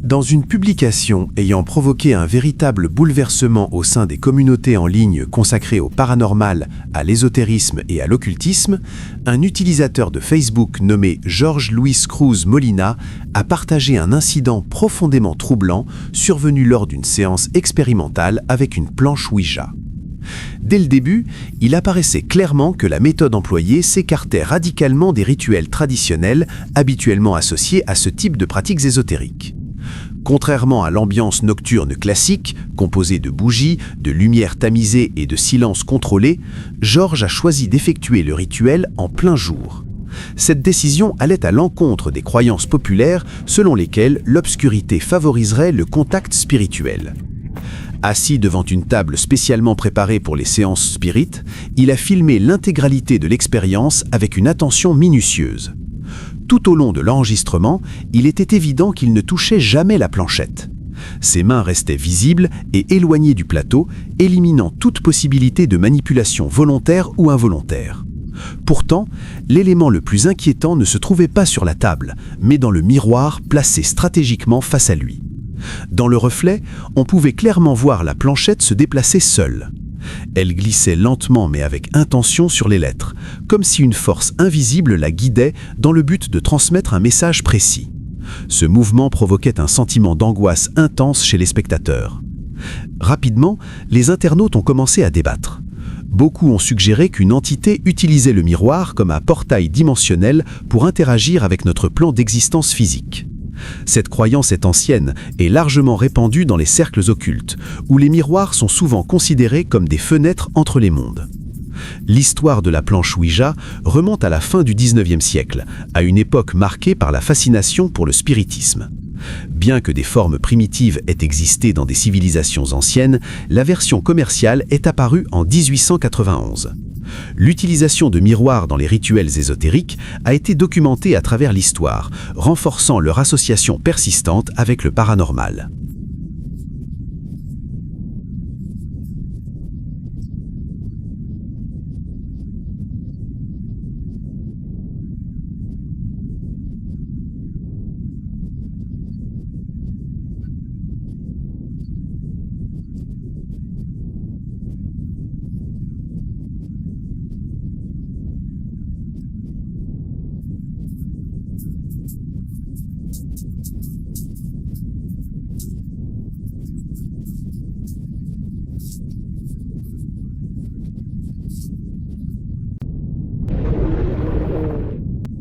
Dans une publication ayant provoqué un véritable bouleversement au sein des communautés en ligne consacrées au paranormal, à l'ésotérisme et à l'occultisme, un utilisateur de Facebook nommé Jorge Luis Cruz Molina a partagé un incident profondément troublant survenu lors d'une séance expérimentale avec une planche Ouija. Dès le début, il apparaissait clairement que la méthode employée s'écartait radicalement des rituels traditionnels habituellement associés à ce type de pratiques ésotériques. Contrairement à l'ambiance nocturne classique, composée de bougies, de lumière tamisée et de silence contrôlé, Georges a choisi d'effectuer le rituel en plein jour. Cette décision allait à l'encontre des croyances populaires selon lesquelles l'obscurité favoriserait le contact spirituel. Assis devant une table spécialement préparée pour les séances spirites, il a filmé l'intégralité de l'expérience avec une attention minutieuse. Tout au long de l'enregistrement, il était évident qu'il ne touchait jamais la planchette. Ses mains restaient visibles et éloignées du plateau, éliminant toute possibilité de manipulation volontaire ou involontaire. Pourtant, l'élément le plus inquiétant ne se trouvait pas sur la table, mais dans le miroir placé stratégiquement face à lui. Dans le reflet, on pouvait clairement voir la planchette se déplacer seule. Elle glissait lentement mais avec intention sur les lettres, comme si une force invisible la guidait dans le but de transmettre un message précis. Ce mouvement provoquait un sentiment d'angoisse intense chez les spectateurs. Rapidement, les internautes ont commencé à débattre. Beaucoup ont suggéré qu'une entité utilisait le miroir comme un portail dimensionnel pour interagir avec notre plan d'existence physique. Cette croyance est ancienne et largement répandue dans les cercles occultes, où les miroirs sont souvent considérés comme des fenêtres entre les mondes. L'histoire de la planche Ouija remonte à la fin du XIXe siècle, à une époque marquée par la fascination pour le spiritisme. Bien que des formes primitives aient existé dans des civilisations anciennes, la version commerciale est apparue en 1891. L'utilisation de miroirs dans les rituels ésotériques a été documentée à travers l'histoire, renforçant leur association persistante avec le paranormal.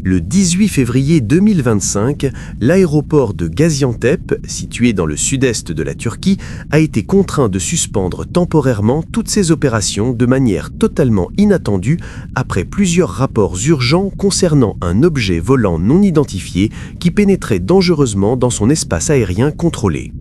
Le 18 février 2025, l'aéroport de Gaziantep, situé dans le sud-est de la Turquie, a été contraint de suspendre temporairement toutes ses opérations de manière totalement inattendue après plusieurs rapports urgents concernant un objet volant non identifié qui pénétrait dangereusement dans son espace aérien contrôlé.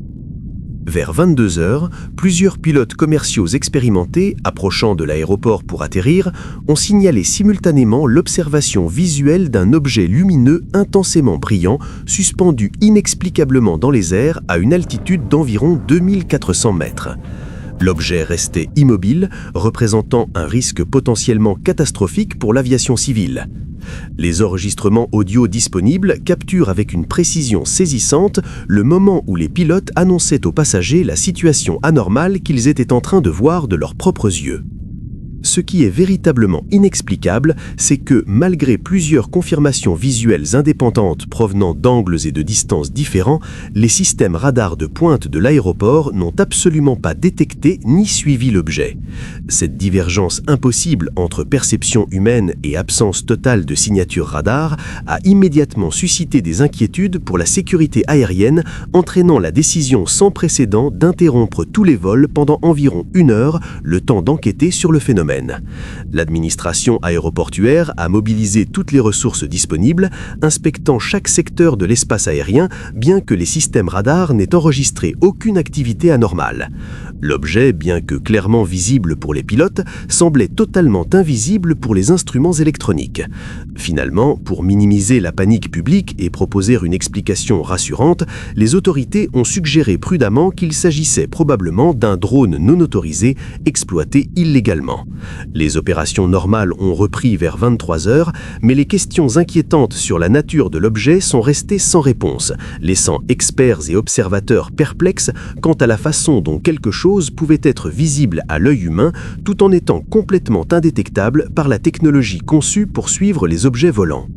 Vers 22 h, plusieurs pilotes commerciaux expérimentés, approchant de l'aéroport pour atterrir, ont signalé simultanément l'observation visuelle d'un objet lumineux intensément brillant, suspendu inexplicablement dans les airs à une altitude d'environ 2400 mètres. L'objet restait immobile, représentant un risque potentiellement catastrophique pour l'aviation civile. Les enregistrements audio disponibles capturent avec une précision saisissante le moment où les pilotes annonçaient aux passagers la situation anormale qu'ils étaient en train de voir de leurs propres yeux. Ce qui est véritablement inexplicable, c'est que, malgré plusieurs confirmations visuelles indépendantes provenant d'angles et de distances différents, les systèmes radars de pointe de l'aéroport n'ont absolument pas détecté ni suivi l'objet. Cette divergence impossible entre perception humaine et absence totale de signature radar a immédiatement suscité des inquiétudes pour la sécurité aérienne, entraînant la décision sans précédent d'interrompre tous les vols pendant environ 1 heure, le temps d'enquêter sur le phénomène. L'administration aéroportuaire a mobilisé toutes les ressources disponibles, inspectant chaque secteur de l'espace aérien, bien que les systèmes radars n'aient enregistré aucune activité anormale. L'objet, bien que clairement visible pour les pilotes, semblait totalement invisible pour les instruments électroniques. Finalement, pour minimiser la panique publique et proposer une explication rassurante, les autorités ont suggéré prudemment qu'il s'agissait probablement d'un drone non autorisé exploité illégalement. Les opérations normales ont repris vers 23 heures, mais les questions inquiétantes sur la nature de l'objet sont restées sans réponse, laissant experts et observateurs perplexes quant à la façon dont quelque chose pouvait être visible à l'œil humain tout en étant complètement indétectable par la technologie conçue pour suivre les objets volants.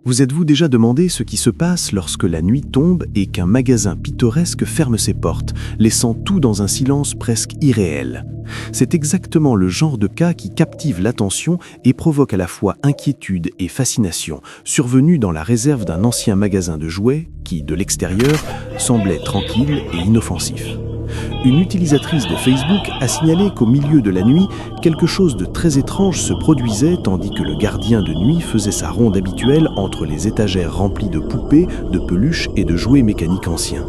Vous êtes-vous déjà demandé ce qui se passe lorsque la nuit tombe et qu'un magasin pittoresque ferme ses portes, laissant tout dans un silence presque irréel? C'est exactement le genre de cas qui captive l'attention et provoque à la fois inquiétude et fascination, survenu dans la réserve d'un ancien magasin de jouets qui, de l'extérieur, semblait tranquille et inoffensif. Une utilisatrice de Facebook a signalé qu'au milieu de la nuit, quelque chose de très étrange se produisait tandis que le gardien de nuit faisait sa ronde habituelle entre les étagères remplies de poupées, de peluches et de jouets mécaniques anciens.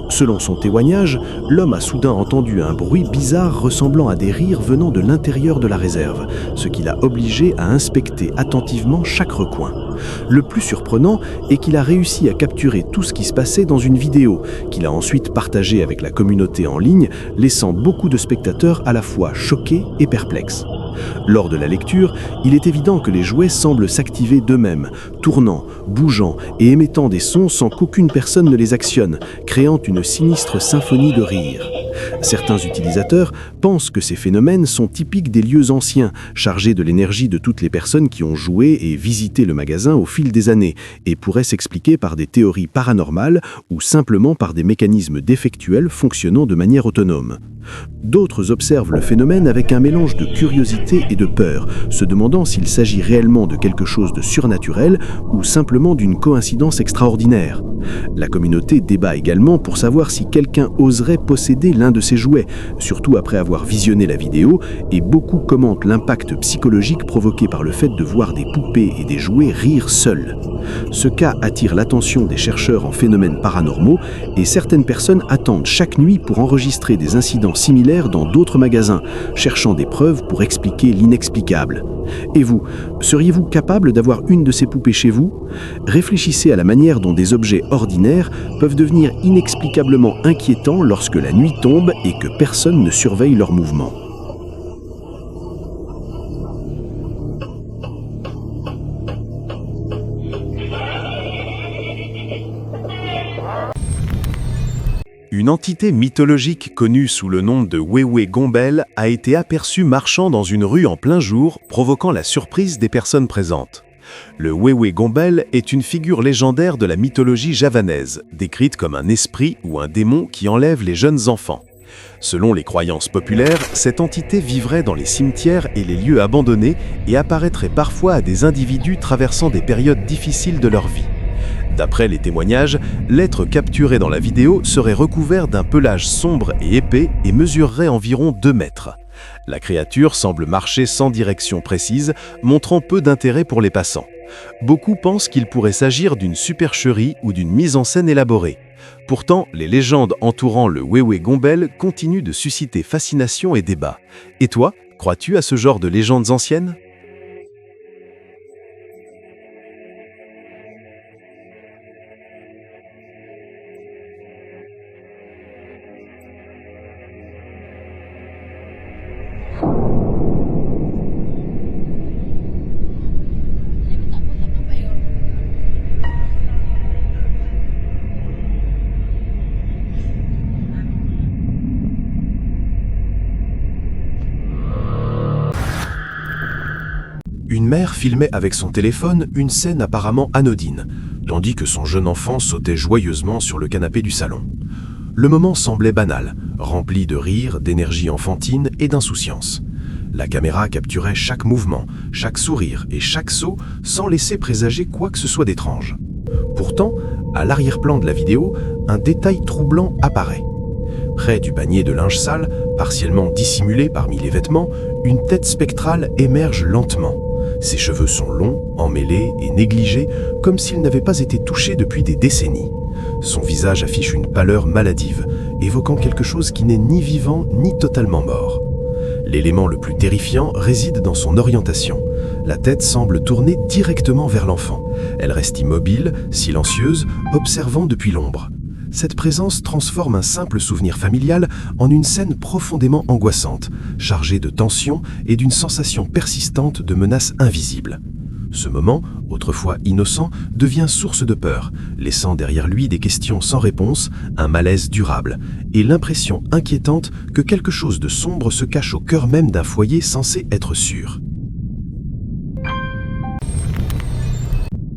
Selon son témoignage, l'homme a soudain entendu un bruit bizarre ressemblant à des rires venant de l'intérieur de la réserve, ce qui l'a obligé à inspecter attentivement chaque recoin. Le plus surprenant est qu'il a réussi à capturer tout ce qui se passait dans une vidéo, qu'il a ensuite partagée avec la communauté en ligne, laissant beaucoup de spectateurs à la fois choqués et perplexes. Lors de la lecture, il est évident que les jouets semblent s'activer d'eux-mêmes, tournant, bougeant et émettant des sons sans qu'aucune personne ne les actionne, créant une sinistre symphonie de rires. Certains utilisateurs pensent que ces phénomènes sont typiques des lieux anciens, chargés de l'énergie de toutes les personnes qui ont joué et visité le magasin au fil des années, et pourraient s'expliquer par des théories paranormales ou simplement par des mécanismes défectuels fonctionnant de manière autonome. D'autres observent le phénomène avec un mélange de curiosité et de peur, se demandant s'il s'agit réellement de quelque chose de surnaturel ou simplement d'une coïncidence extraordinaire. La communauté débat également pour savoir si quelqu'un oserait posséder l'un de ces jouets, surtout après avoir visionné la vidéo, et beaucoup commentent l'impact psychologique provoqué par le fait de voir des poupées et des jouets rire seuls. Ce cas attire l'attention des chercheurs en phénomènes paranormaux et certaines personnes attendent chaque nuit pour enregistrer des incidents similaires dans d'autres magasins, cherchant des preuves pour expliquer l'inexplicable. Et vous, seriez-vous capable d'avoir une de ces poupées chez vous? Réfléchissez à la manière dont des objets ordinaires peuvent devenir inexplicablement inquiétants lorsque la nuit tombe et que personne ne surveille leurs mouvements. Une entité mythologique connue sous le nom de Wewe Gombel a été aperçue marchant dans une rue en plein jour, provoquant la surprise des personnes présentes. Le Wewe Gombel est une figure légendaire de la mythologie javanaise, décrite comme un esprit ou un démon qui enlève les jeunes enfants. Selon les croyances populaires, cette entité vivrait dans les cimetières et les lieux abandonnés et apparaîtrait parfois à des individus traversant des périodes difficiles de leur vie. D'après les témoignages, l'être capturé dans la vidéo serait recouvert d'un pelage sombre et épais et mesurerait environ 2 mètres. La créature semble marcher sans direction précise, montrant peu d'intérêt pour les passants. Beaucoup pensent qu'il pourrait s'agir d'une supercherie ou d'une mise en scène élaborée. Pourtant, les légendes entourant le Wewe Gombel continuent de susciter fascination et débat. Et toi, crois-tu à ce genre de légendes anciennes ? Une mère filmait avec son téléphone une scène apparemment anodine, tandis que son jeune enfant sautait joyeusement sur le canapé du salon. Le moment semblait banal, rempli de rire, d'énergie enfantine et d'insouciance. La caméra capturait chaque mouvement, chaque sourire et chaque saut sans laisser présager quoi que ce soit d'étrange. Pourtant, à l'arrière-plan de la vidéo, un détail troublant apparaît. Près du panier de linge sale, partiellement dissimulé parmi les vêtements, une tête spectrale émerge lentement. Ses cheveux sont longs, emmêlés et négligés, comme s'ils n'avaient pas été touchés depuis des décennies. Son visage affiche une pâleur maladive, évoquant quelque chose qui n'est ni vivant ni totalement mort. L'élément le plus terrifiant réside dans son orientation. La tête semble tourner directement vers l'enfant. Elle reste immobile, silencieuse, observant depuis l'ombre. Cette présence transforme un simple souvenir familial en une scène profondément angoissante, chargée de tension et d'une sensation persistante de menace invisible. Ce moment, autrefois innocent, devient source de peur, laissant derrière lui des questions sans réponse, un malaise durable, et l'impression inquiétante que quelque chose de sombre se cache au cœur même d'un foyer censé être sûr.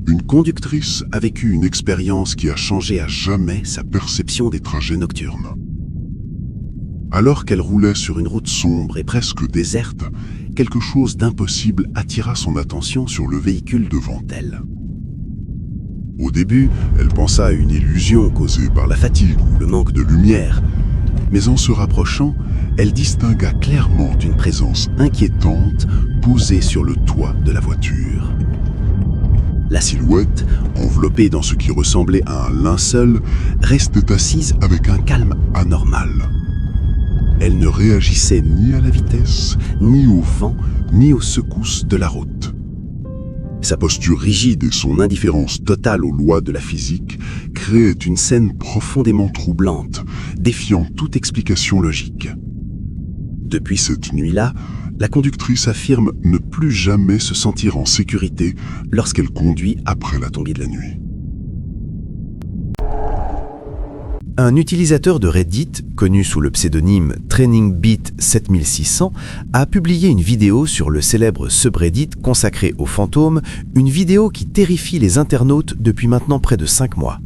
Une conductrice a vécu une expérience qui a changé à jamais sa perception des trajets nocturnes. Alors qu'elle roulait sur une route sombre et presque déserte, quelque chose d'impossible attira son attention sur le véhicule devant elle. Au début, elle pensa à une illusion causée par la fatigue ou le manque de lumière, mais en se rapprochant, elle distingua clairement une présence inquiétante posée sur le toit de la voiture. La silhouette, enveloppée dans ce qui ressemblait à un linceul, restait assise avec un calme anormal. Elle ne réagissait ni à la vitesse, ni au vent, ni aux secousses de la route. Sa posture rigide et son indifférence totale aux lois de la physique créaient une scène profondément troublante, défiant toute explication logique. Depuis cette nuit-là, la conductrice affirme ne plus jamais se sentir en sécurité lorsqu'elle conduit après la tombée de la nuit. Un utilisateur de Reddit, connu sous le pseudonyme TrainingBeat7600, a publié une vidéo sur le célèbre subreddit consacré aux fantômes, une vidéo qui terrifie les internautes depuis maintenant près de 5 mois.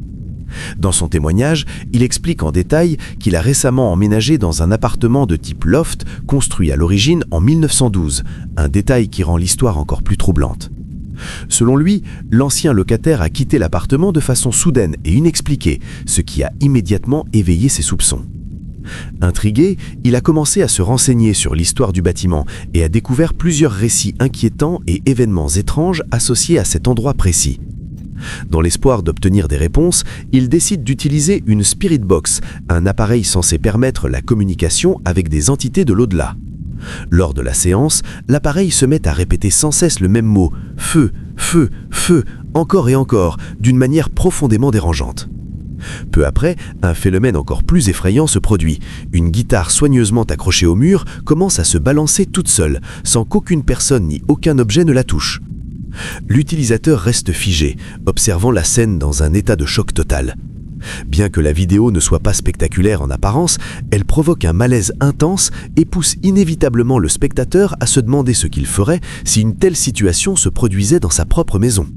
Dans son témoignage, il explique en détail qu'il a récemment emménagé dans un appartement de type loft construit à l'origine en 1912, un détail qui rend l'histoire encore plus troublante. Selon lui, l'ancien locataire a quitté l'appartement de façon soudaine et inexpliquée, ce qui a immédiatement éveillé ses soupçons. Intrigué, il a commencé à se renseigner sur l'histoire du bâtiment et a découvert plusieurs récits inquiétants et événements étranges associés à cet endroit précis. Dans l'espoir d'obtenir des réponses, il décide d'utiliser une Spirit Box, un appareil censé permettre la communication avec des entités de l'au-delà. Lors de la séance, l'appareil se met à répéter sans cesse le même mot « feu, feu, feu », encore et encore, d'une manière profondément dérangeante. Peu après, un phénomène encore plus effrayant se produit. Une guitare soigneusement accrochée au mur commence à se balancer toute seule, sans qu'aucune personne ni aucun objet ne la touche. L'utilisateur reste figé, observant la scène dans un état de choc total. Bien que la vidéo ne soit pas spectaculaire en apparence, elle provoque un malaise intense et pousse inévitablement le spectateur à se demander ce qu'il ferait si une telle situation se produisait dans sa propre maison.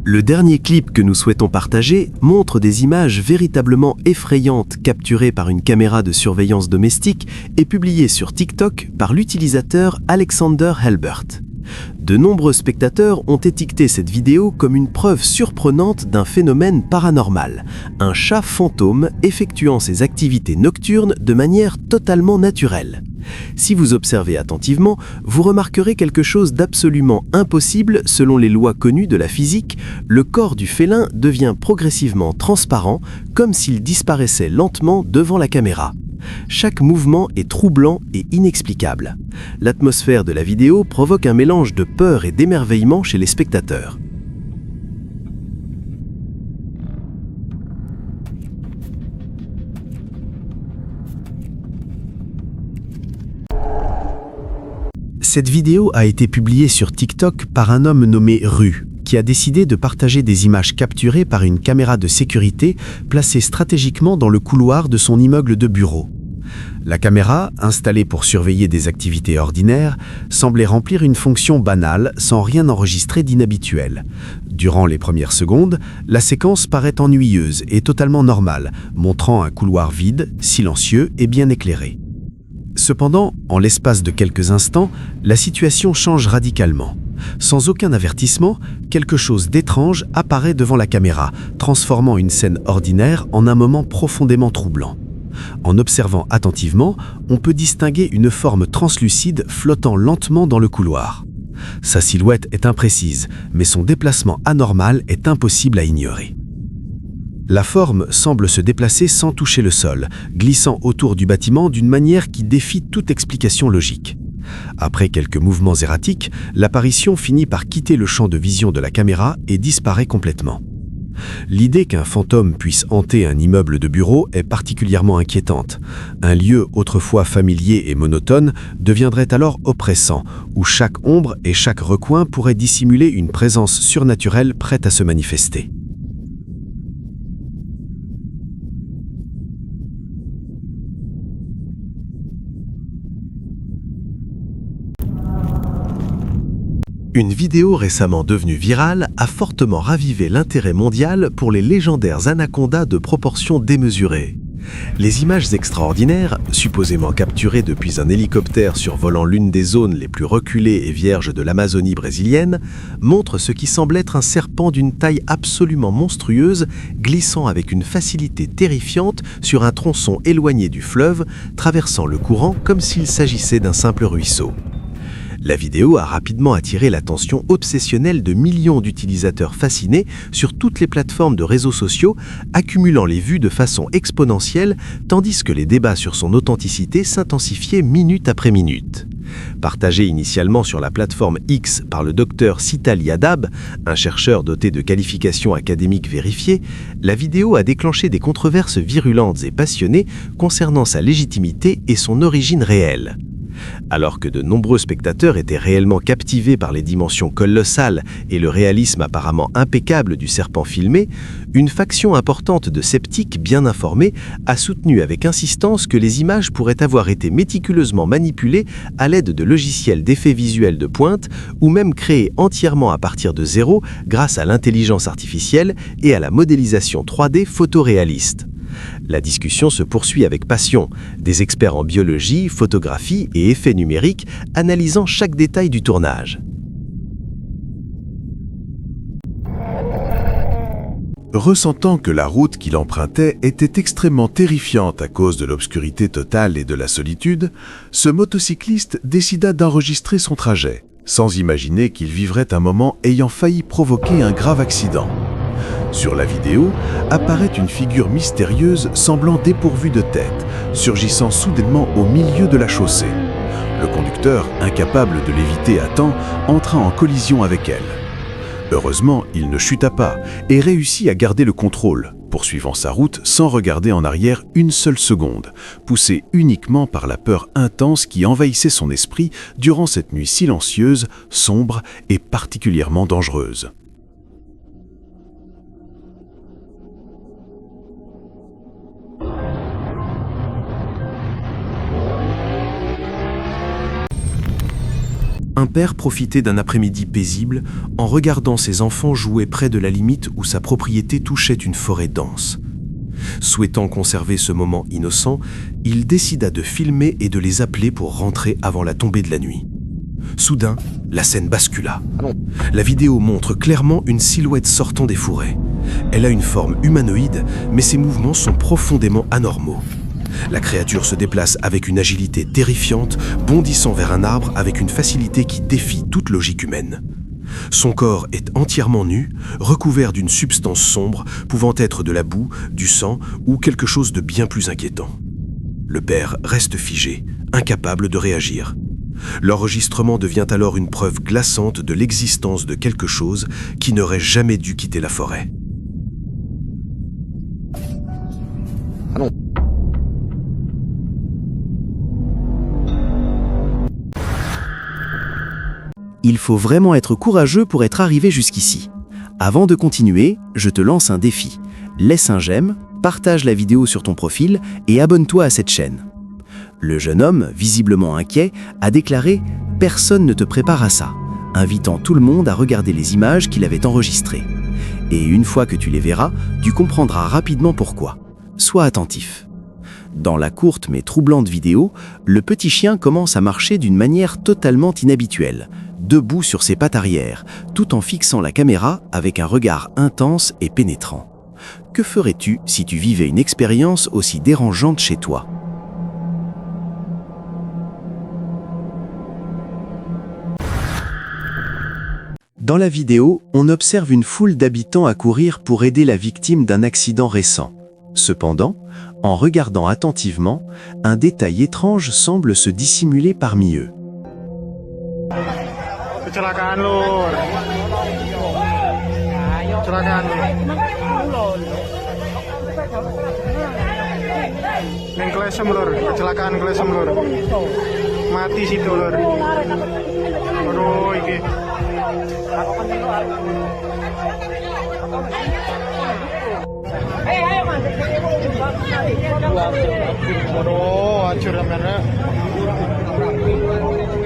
Le dernier clip que nous souhaitons partager montre des images véritablement effrayantes capturées par une caméra de surveillance domestique et publiées sur TikTok par l'utilisateur Alexander Helbert. De nombreux spectateurs ont étiqueté cette vidéo comme une preuve surprenante d'un phénomène paranormal, un chat fantôme effectuant ses activités nocturnes de manière totalement naturelle. Si vous observez attentivement, vous remarquerez quelque chose d'absolument impossible selon les lois connues de la physique. Le corps du félin devient progressivement transparent, comme s'il disparaissait lentement devant la caméra. Chaque mouvement est troublant et inexplicable. L'atmosphère de la vidéo provoque un mélange de peur et d'émerveillement chez les spectateurs. Cette vidéo a été publiée sur TikTok par un homme nommé Ru, qui a décidé de partager des images capturées par une caméra de sécurité placée stratégiquement dans le couloir de son immeuble de bureau. La caméra, installée pour surveiller des activités ordinaires, semblait remplir une fonction banale sans rien enregistrer d'inhabituel. Durant les premières secondes, la séquence paraît ennuyeuse et totalement normale, montrant un couloir vide, silencieux et bien éclairé. Cependant, en l'espace de quelques instants, la situation change radicalement. Sans aucun avertissement, quelque chose d'étrange apparaît devant la caméra, transformant une scène ordinaire en un moment profondément troublant. En observant attentivement, on peut distinguer une forme translucide flottant lentement dans le couloir. Sa silhouette est imprécise, mais son déplacement anormal est impossible à ignorer. La forme semble se déplacer sans toucher le sol, glissant autour du bâtiment d'une manière qui défie toute explication logique. Après quelques mouvements erratiques, l'apparition finit par quitter le champ de vision de la caméra et disparaît complètement. L'idée qu'un fantôme puisse hanter un immeuble de bureau est particulièrement inquiétante. Un lieu autrefois familier et monotone deviendrait alors oppressant, où chaque ombre et chaque recoin pourraient dissimuler une présence surnaturelle prête à se manifester. Une vidéo récemment devenue virale a fortement ravivé l'intérêt mondial pour les légendaires anacondas de proportions démesurées. Les images extraordinaires, supposément capturées depuis un hélicoptère survolant l'une des zones les plus reculées et vierges de l'Amazonie brésilienne, montrent ce qui semble être un serpent d'une taille absolument monstrueuse, glissant avec une facilité terrifiante sur un tronçon éloigné du fleuve, traversant le courant comme s'il s'agissait d'un simple ruisseau. La vidéo a rapidement attiré l'attention obsessionnelle de millions d'utilisateurs fascinés sur toutes les plateformes de réseaux sociaux, accumulant les vues de façon exponentielle, tandis que les débats sur son authenticité s'intensifiaient minute après minute. Partagée initialement sur la plateforme X par le docteur Citali Adab, un chercheur doté de qualifications académiques vérifiées, la vidéo a déclenché des controverses virulentes et passionnées concernant sa légitimité et son origine réelle. Alors que de nombreux spectateurs étaient réellement captivés par les dimensions colossales et le réalisme apparemment impeccable du serpent filmé, une faction importante de sceptiques bien informés a soutenu avec insistance que les images pourraient avoir été méticuleusement manipulées à l'aide de logiciels d'effets visuels de pointe ou même créées entièrement à partir de zéro grâce à l'intelligence artificielle et à la modélisation 3D photoréaliste. La discussion se poursuit avec passion, des experts en biologie, photographie et effets numériques analysant chaque détail du tournage. Ressentant que la route qu'il empruntait était extrêmement terrifiante à cause de l'obscurité totale et de la solitude, ce motocycliste décida d'enregistrer son trajet, sans imaginer qu'il vivrait un moment ayant failli provoquer un grave accident. Sur la vidéo, apparaît une figure mystérieuse semblant dépourvue de tête, surgissant soudainement au milieu de la chaussée. Le conducteur, incapable de l'éviter à temps, entra en collision avec elle. Heureusement, il ne chuta pas et réussit à garder le contrôle, poursuivant sa route sans regarder en arrière une seule seconde, poussé uniquement par la peur intense qui envahissait son esprit durant cette nuit silencieuse, sombre et particulièrement dangereuse. Un père profitait d'un après-midi paisible en regardant ses enfants jouer près de la limite où sa propriété touchait une forêt dense. Souhaitant conserver ce moment innocent, il décida de filmer et de les appeler pour rentrer avant la tombée de la nuit. Soudain, la scène bascula. La vidéo montre clairement une silhouette sortant des fourrés. Elle a une forme humanoïde, mais ses mouvements sont profondément anormaux. La créature se déplace avec une agilité terrifiante, bondissant vers un arbre avec une facilité qui défie toute logique humaine. Son corps est entièrement nu, recouvert d'une substance sombre, pouvant être de la boue, du sang ou quelque chose de bien plus inquiétant. Le père reste figé, incapable de réagir. L'enregistrement devient alors une preuve glaçante de l'existence de quelque chose qui n'aurait jamais dû quitter la forêt. Il faut vraiment être courageux pour être arrivé jusqu'ici. Avant de continuer, je te lance un défi. Laisse un j'aime, partage la vidéo sur ton profil et abonne-toi à cette chaîne. Le jeune homme, visiblement inquiet, a déclaré « Personne ne te prépare à ça », invitant tout le monde à regarder les images qu'il avait enregistrées. Et une fois que tu les verras, tu comprendras rapidement pourquoi. Sois attentif. Dans la courte mais troublante vidéo, le petit chien commence à marcher d'une manière totalement inhabituelle, debout sur ses pattes arrière, tout en fixant la caméra avec un regard intense et pénétrant. Que ferais-tu si tu vivais une expérience aussi dérangeante chez toi ? Dans la vidéo, on observe une foule d'habitants accourir pour aider la victime d'un accident récent. Cependant, en regardant attentivement, un détail étrange semble se dissimuler parmi eux. Kecelakaan lur. Kecelakaan lur. Neng Klesem lur, kecelakaan Klesem lur. Mati situ lur. Aduh iki. Aduh, hancur sampean.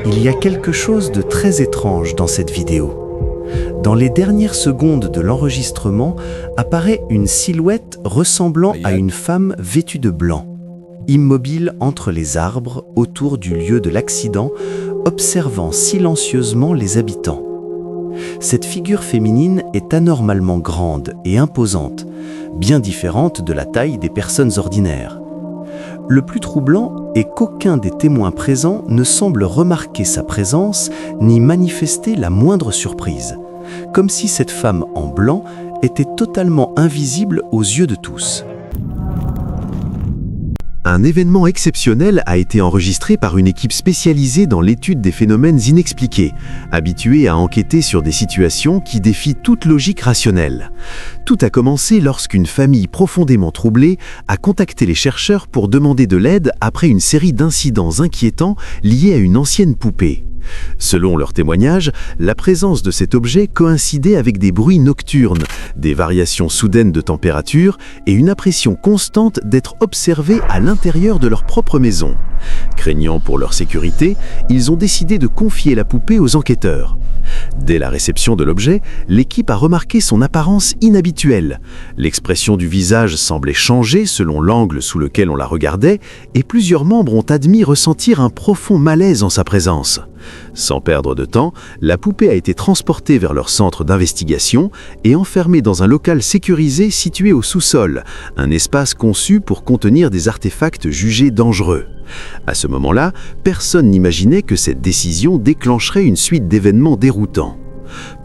Il y a quelque chose de très étrange dans cette vidéo. Dans les dernières secondes de l'enregistrement, apparaît une silhouette ressemblant à une femme vêtue de blanc, immobile entre les arbres autour du lieu de l'accident, observant silencieusement les habitants. Cette figure féminine est anormalement grande et imposante, bien différente de la taille des personnes ordinaires. Le plus troublant est qu'aucun des témoins présents ne semble remarquer sa présence ni manifester la moindre surprise, comme si cette femme en blanc était totalement invisible aux yeux de tous. Un événement exceptionnel a été enregistré par une équipe spécialisée dans l'étude des phénomènes inexpliqués, habituée à enquêter sur des situations qui défient toute logique rationnelle. Tout a commencé lorsqu'une famille profondément troublée a contacté les chercheurs pour demander de l'aide après une série d'incidents inquiétants liés à une ancienne poupée. Selon leur témoignage, la présence de cet objet coïncidait avec des bruits nocturnes, des variations soudaines de température et une impression constante d'être observés à l'intérieur de leur propre maison. Craignant pour leur sécurité, ils ont décidé de confier la poupée aux enquêteurs. Dès la réception de l'objet, l'équipe a remarqué son apparence inhabituelle. L'expression du visage semblait changer selon l'angle sous lequel on la regardait et plusieurs membres ont admis ressentir un profond malaise en sa présence. Sans perdre de temps, la poupée a été transportée vers leur centre d'investigation et enfermée dans un local sécurisé situé au sous-sol, un espace conçu pour contenir des artefacts jugés dangereux. À ce moment-là, personne n'imaginait que cette décision déclencherait une suite d'événements déroutants.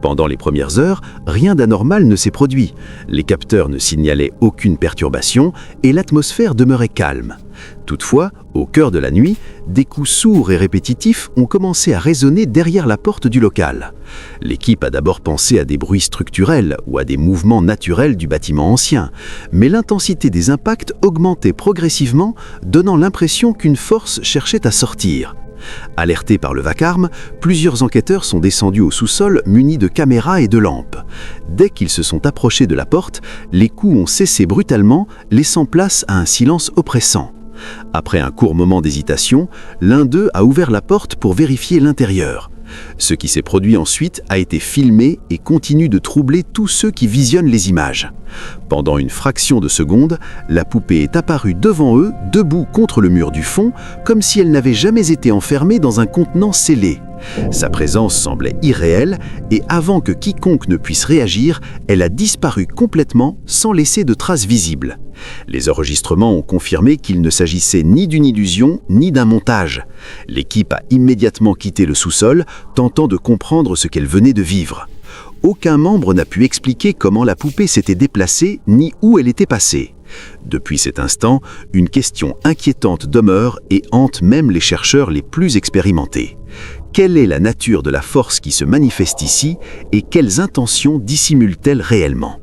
Pendant les premières heures, rien d'anormal ne s'est produit. Les capteurs ne signalaient aucune perturbation et l'atmosphère demeurait calme. Toutefois, au cœur de la nuit, des coups sourds et répétitifs ont commencé à résonner derrière la porte du local. L'équipe a d'abord pensé à des bruits structurels ou à des mouvements naturels du bâtiment ancien, mais l'intensité des impacts augmentait progressivement, donnant l'impression qu'une force cherchait à sortir. Alertés par le vacarme, plusieurs enquêteurs sont descendus au sous-sol munis de caméras et de lampes. Dès qu'ils se sont approchés de la porte, les coups ont cessé brutalement, laissant place à un silence oppressant. Après un court moment d'hésitation, l'un d'eux a ouvert la porte pour vérifier l'intérieur. Ce qui s'est produit ensuite a été filmé et continue de troubler tous ceux qui visionnent les images. Pendant une fraction de seconde, la poupée est apparue devant eux, debout contre le mur du fond, comme si elle n'avait jamais été enfermée dans un contenant scellé. Sa présence semblait irréelle et avant que quiconque ne puisse réagir, elle a disparu complètement sans laisser de traces visibles. Les enregistrements ont confirmé qu'il ne s'agissait ni d'une illusion ni d'un montage. L'équipe a immédiatement quitté le sous-sol, tentant de comprendre ce qu'elle venait de vivre. Aucun membre n'a pu expliquer comment la poupée s'était déplacée ni où elle était passée. Depuis cet instant, une question inquiétante demeure et hante même les chercheurs les plus expérimentés. Quelle est la nature de la force qui se manifeste ici et quelles intentions dissimule-t-elle réellement ?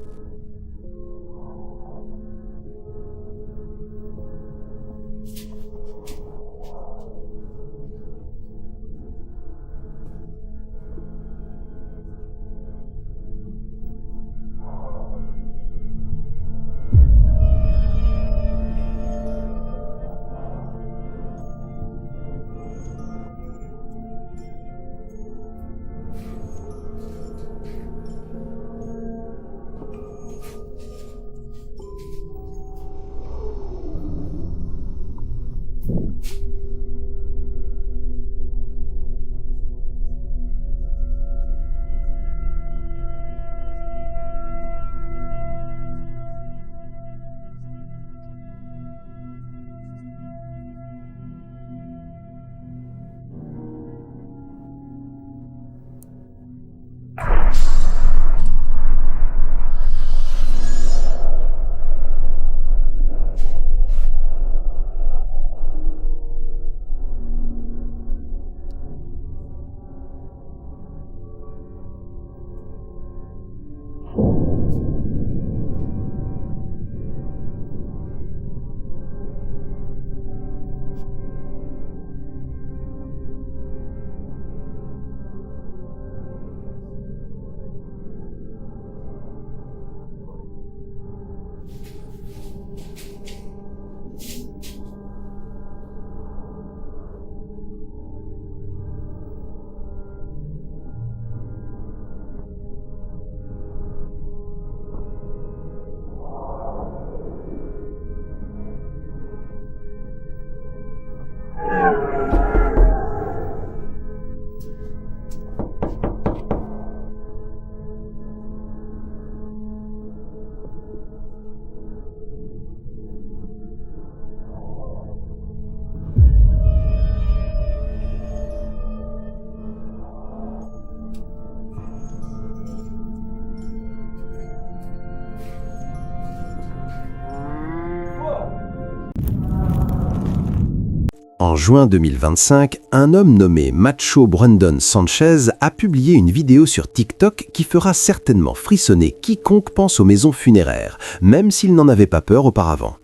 En juin 2025, un homme nommé Macho Brandon Sanchez a publié une vidéo sur TikTok qui fera certainement frissonner quiconque pense aux maisons funéraires, même s'il n'en avait pas peur auparavant.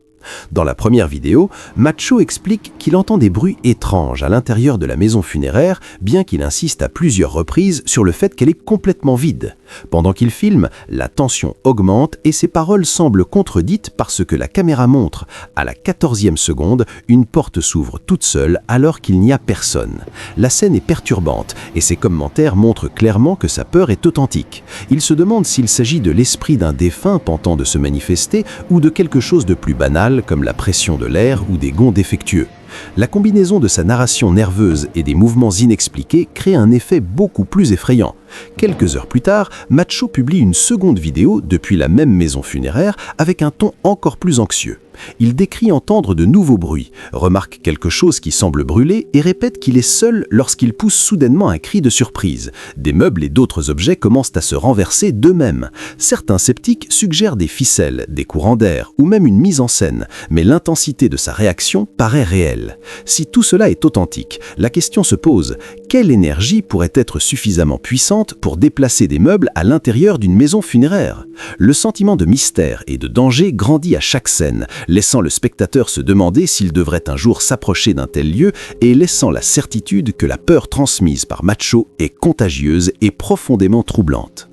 Dans la première vidéo, Macho explique qu'il entend des bruits étranges à l'intérieur de la maison funéraire, bien qu'il insiste à plusieurs reprises sur le fait qu'elle est complètement vide. Pendant qu'il filme, la tension augmente et ses paroles semblent contredites par ce que la caméra montre. À la 14e seconde, une porte s'ouvre toute seule alors qu'il n'y a personne. La scène est perturbante et ses commentaires montrent clairement que sa peur est authentique. Il se demande s'il s'agit de l'esprit d'un défunt tentant de se manifester ou de quelque chose de plus banal comme la pression de l'air ou des gonds défectueux. La combinaison de sa narration nerveuse et des mouvements inexpliqués crée un effet beaucoup plus effrayant. Quelques heures plus tard, Macho publie une seconde vidéo depuis la même maison funéraire avec un ton encore plus anxieux. Il décrit entendre de nouveaux bruits, remarque quelque chose qui semble brûler et répète qu'il est seul lorsqu'il pousse soudainement un cri de surprise. Des meubles et d'autres objets commencent à se renverser d'eux-mêmes. Certains sceptiques suggèrent des ficelles, des courants d'air ou même une mise en scène, mais l'intensité de sa réaction paraît réelle. Si tout cela est authentique, la question se pose, quelle énergie pourrait être suffisamment puissante pour déplacer des meubles à l'intérieur d'une maison funéraire? Le sentiment de mystère et de danger grandit à chaque scène, laissant le spectateur se demander s'il devrait un jour s'approcher d'un tel lieu et laissant la certitude que la peur transmise par Macho est contagieuse et profondément troublante.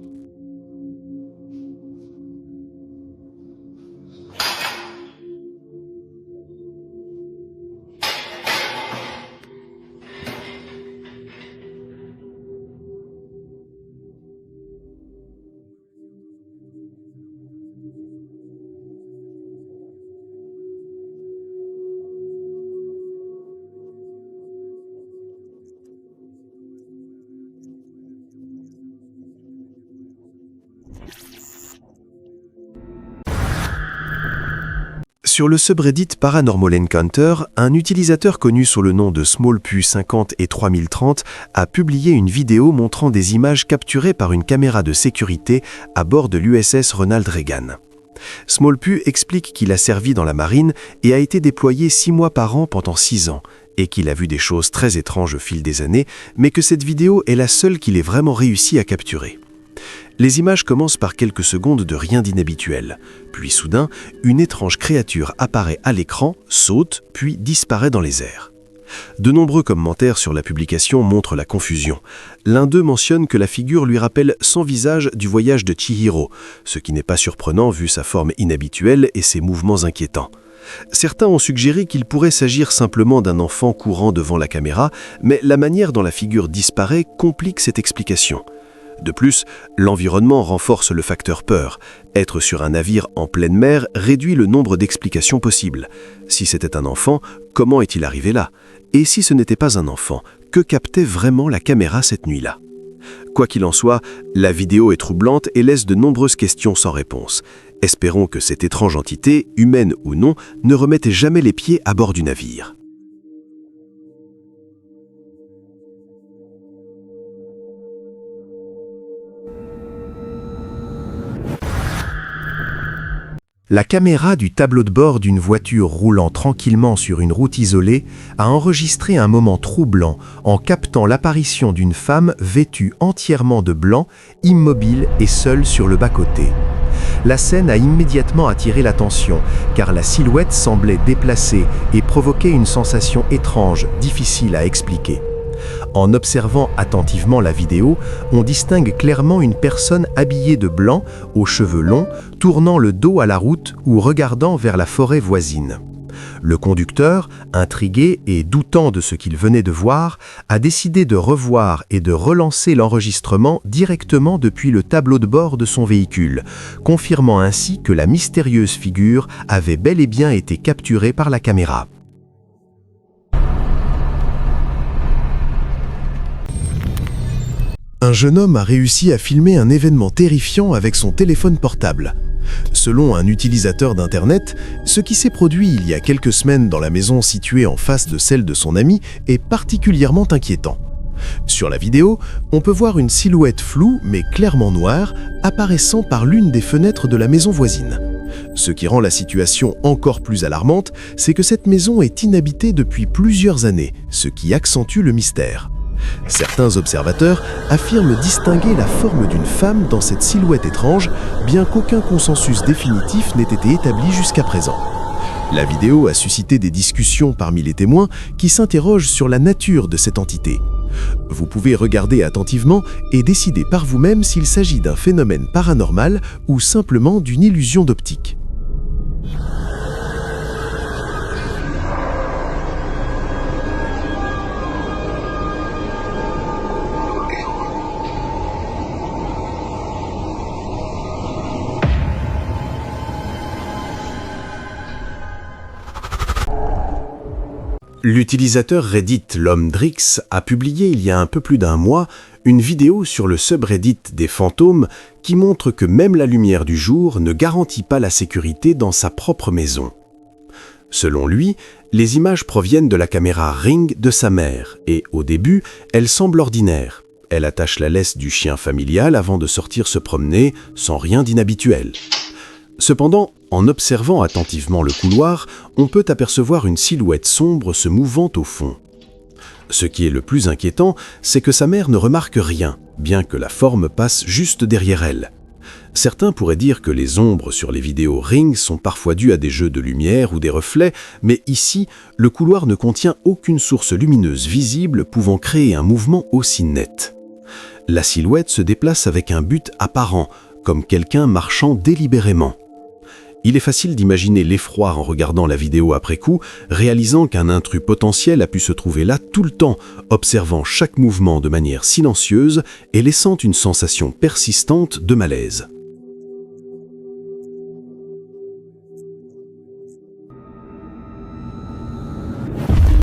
Sur le subreddit Paranormal Encounter, un utilisateur connu sous le nom de SmallPu50 et 3030 a publié une vidéo montrant des images capturées par une caméra de sécurité à bord de l'USS Ronald Reagan. SmallPu explique qu'il a servi dans la marine et a été déployé 6 mois par an pendant 6 ans, et qu'il a vu des choses très étranges au fil des années, mais que cette vidéo est la seule qu'il ait vraiment réussi à capturer. Les images commencent par quelques secondes de rien d'inhabituel. Puis soudain, une étrange créature apparaît à l'écran, saute, puis disparaît dans les airs. De nombreux commentaires sur la publication montrent la confusion. L'un d'eux mentionne que la figure lui rappelle son visage du voyage de Chihiro, ce qui n'est pas surprenant vu sa forme inhabituelle et ses mouvements inquiétants. Certains ont suggéré qu'il pourrait s'agir simplement d'un enfant courant devant la caméra, mais la manière dont la figure disparaît complique cette explication. De plus, l'environnement renforce le facteur peur. Être sur un navire en pleine mer réduit le nombre d'explications possibles. Si c'était un enfant, comment est-il arrivé là? Et si ce n'était pas un enfant, que captait vraiment la caméra cette nuit-là? Quoi qu'il en soit, la vidéo est troublante et laisse de nombreuses questions sans réponse. Espérons que cette étrange entité, humaine ou non, ne remette jamais les pieds à bord du navire. La caméra du tableau de bord d'une voiture roulant tranquillement sur une route isolée a enregistré un moment troublant en captant l'apparition d'une femme vêtue entièrement de blanc, immobile et seule sur le bas-côté. La scène a immédiatement attiré l'attention car la silhouette semblait déplacée et provoquait une sensation étrange, difficile à expliquer. En observant attentivement la vidéo, on distingue clairement une personne habillée de blanc, aux cheveux longs, tournant le dos à la route ou regardant vers la forêt voisine. Le conducteur, intrigué et doutant de ce qu'il venait de voir, a décidé de revoir et de relancer l'enregistrement directement depuis le tableau de bord de son véhicule, confirmant ainsi que la mystérieuse figure avait bel et bien été capturée par la caméra. Un jeune homme a réussi à filmer un événement terrifiant avec son téléphone portable. Selon un utilisateur d'Internet, ce qui s'est produit il y a quelques semaines dans la maison située en face de celle de son ami est particulièrement inquiétant. Sur la vidéo, on peut voir une silhouette floue mais clairement noire apparaissant par l'une des fenêtres de la maison voisine. Ce qui rend la situation encore plus alarmante, c'est que cette maison est inhabitée depuis plusieurs années, ce qui accentue le mystère. Certains observateurs affirment distinguer la forme d'une femme dans cette silhouette étrange, bien qu'aucun consensus définitif n'ait été établi jusqu'à présent. La vidéo a suscité des discussions parmi les témoins qui s'interrogent sur la nature de cette entité. Vous pouvez regarder attentivement et décider par vous-même s'il s'agit d'un phénomène paranormal ou simplement d'une illusion d'optique. L'utilisateur Reddit l'homme Drix a publié il y a un peu plus d'un mois une vidéo sur le subreddit des fantômes qui montre que même la lumière du jour ne garantit pas la sécurité dans sa propre maison. Selon lui, les images proviennent de la caméra Ring de sa mère et, au début, elle semble ordinaire. Elle attache la laisse du chien familial avant de sortir se promener sans rien d'inhabituel. Cependant, en observant attentivement le couloir, on peut apercevoir une silhouette sombre se mouvant au fond. Ce qui est le plus inquiétant, c'est que sa mère ne remarque rien, bien que la forme passe juste derrière elle. Certains pourraient dire que les ombres sur les vidéos Ring sont parfois dues à des jeux de lumière ou des reflets, mais ici, le couloir ne contient aucune source lumineuse visible pouvant créer un mouvement aussi net. La silhouette se déplace avec un but apparent, comme quelqu'un marchant délibérément. Il est facile d'imaginer l'effroi en regardant la vidéo après coup, réalisant qu'un intrus potentiel a pu se trouver là tout le temps, observant chaque mouvement de manière silencieuse et laissant une sensation persistante de malaise.